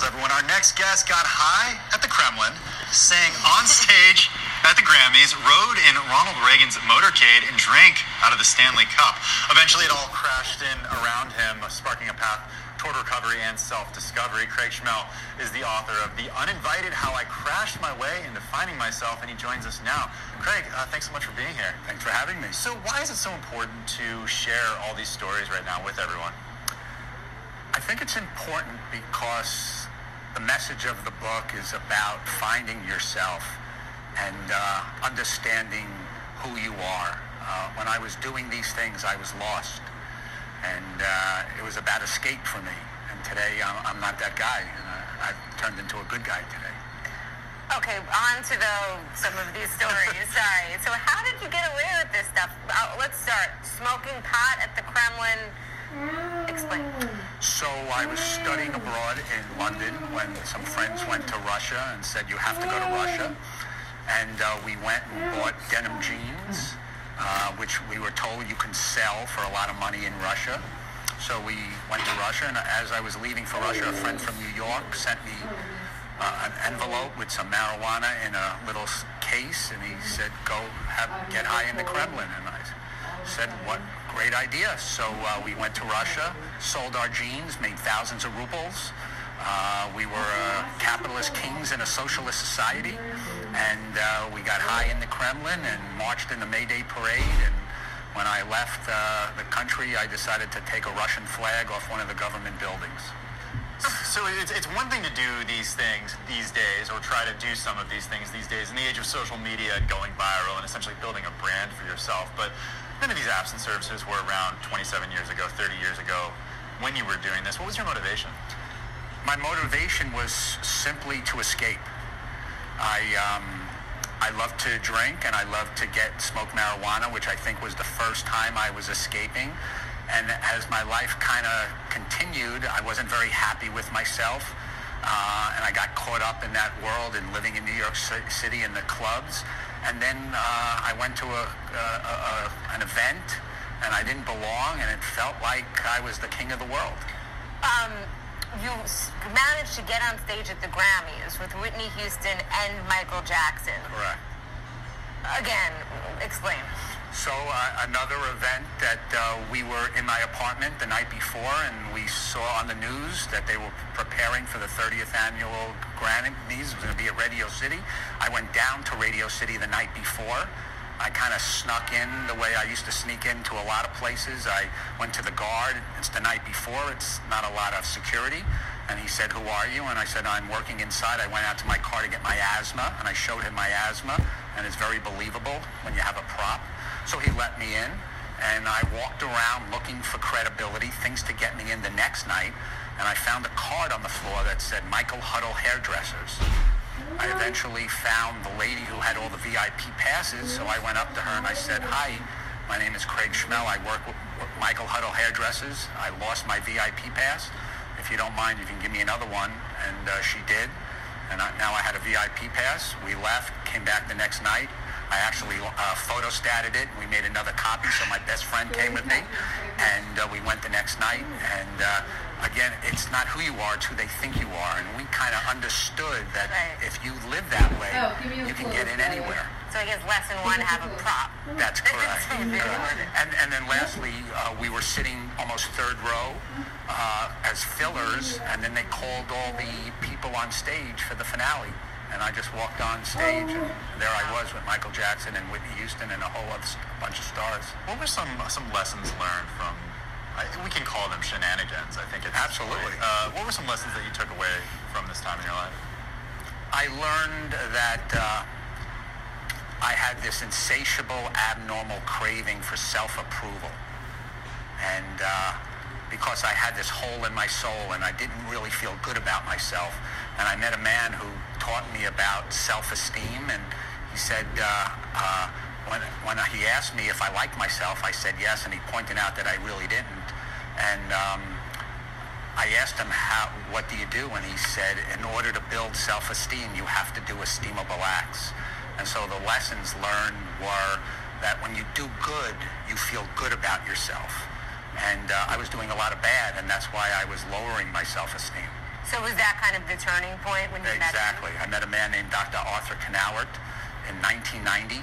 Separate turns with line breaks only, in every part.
everyone. Our next guest got high at the Kremlin, sang on stage at the Grammys, rode in Ronald Reagan's motorcade, and drank out of the Stanley Cup. Eventually, it all crashed in around him, sparking a path toward recovery and self-discovery. Craig Schmell is the author of The Uninvited, How I Crashed My Way into Finding Myself, and he joins us now. Craig, thanks so much for being here.
Thanks for having me.
So why is it so important to share all these stories right now with everyone?
I think it's important because the message of the book is about finding yourself and understanding who you are. When I was doing these things, I was lost. And it was about escape for me. And today, I'm not that guy. I've turned into a good guy today.
Okay, on to some of these stories. Sorry. So how did you get away with this stuff? Let's start. Smoking pot at the Kremlin. Explain.
So I was studying abroad in London when some friends went to Russia and said, you have to go to Russia. And we went and bought denim jeans, which we were told you can sell for a lot of money in Russia. So we went to Russia, and as I was leaving for Russia, a friend from New York sent me an envelope with some marijuana in a little case, and he said, go get high in the Kremlin. And I said, what great idea. So we went to Russia, sold our jeans, made thousands of rubles. We were capitalist kings in a socialist society, and we got high in the Kremlin and marched in the May Day parade. And when I left the country, I decided to take a Russian flag off one of the government buildings.
So it's one thing to do these things these days, or try to do some of these things these days in the age of social media and going viral and essentially building a brand for yourself. But none of these absence services were around 27 years ago, 30 years ago when you were doing this. What was your motivation?
My motivation was simply to escape. I love to drink, and I love to smoke marijuana, which I think was the first time I was escaping. And as my life kind of continued, I wasn't very happy with myself. And I got caught up in that world and living in New York City in the clubs. And then I went to an event, and I didn't belong, and it felt like I was the king of the world.
You managed to get on stage at the Grammys with Whitney Houston and Michael Jackson.
Correct.
Again, explain.
So another event that we were in my apartment the night before, and we saw on the news that they were preparing for the 30th annual Grammys. It was going to be at Radio City. I went down to Radio City the night before. I kind of snuck in the way I used to sneak into a lot of places. I went to the guard. It's the night before. It's not a lot of security. And he said, who are you? And I said, I'm working inside. I went out to my car to get my asthma, and I showed him my asthma, and it's very believable when you have a prop. So he let me in, and I walked around looking for credibility, things to get me in the next night, and I found a card on the floor that said Michael Huddle Hairdressers. I eventually found the lady who had all the VIP passes, so I went up to her and I said, hi, my name is Craig Schmell. I work with Michael Huddle Hairdressers. I lost my VIP pass. If you don't mind, you can give me another one. And she did. And now I had a VIP pass. We left, came back the next night. I actually photostated it. We made another copy, so my best friend came with me. And we went the next night. And again, it's not who you are, it's who they think you are. And we kind of understood that if you live that way, you can get in anywhere.
So I guess lesson one, have a prop.
That's correct. And then lastly, we were sitting almost third row as fillers, and then they called all the people on stage for the finale. And I just walked on stage, and there I was with Michael Jackson and Whitney Houston and a whole other bunch of stars.
What were some lessons learned from, we can call them shenanigans, I think it's...
Absolutely.
What were some lessons that you took away from this time in your life?
I learned that I had this insatiable, abnormal craving for self-approval. And because I had this hole in my soul and I didn't really feel good about myself. And I met a man who taught me about self-esteem, and he said, when he asked me if I liked myself, I said yes, and he pointed out that I really didn't. And I asked him, what do you do? And he said, in order to build self-esteem, you have to do esteemable acts. And so the lessons learned were that when you do good, you feel good about yourself. And I was doing a lot of bad, and that's why I was lowering my self-esteem.
So was that kind of the turning point when you met him?
Exactly. I met a man named Dr. Arthur Knauert in 1990,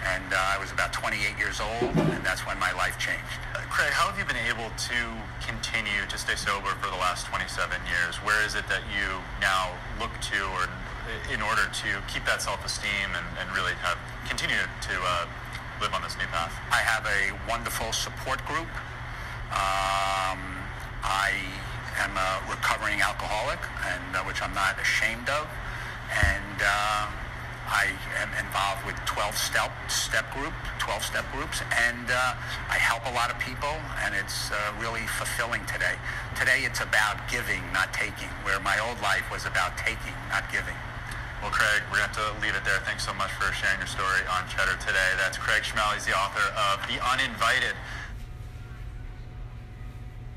and I was about 28 years old, and that's when my life changed.
Craig, how have you been able to continue to stay sober for the last 27 years? Where is it that you now look to, or in order to keep that self-esteem and really continue to live on this new path?
I have a wonderful support group. I am a recovering alcoholic, and which I'm not ashamed of, and I am involved with 12-step groups, and I help a lot of people, and it's really fulfilling today. Today it's about giving, not taking, where my old life was about taking, not giving.
Well, Craig, we're going to have to leave it there. Thanks so much for sharing your story on Cheddar today. That's Craig Schmell. He's the author of The Uninvited.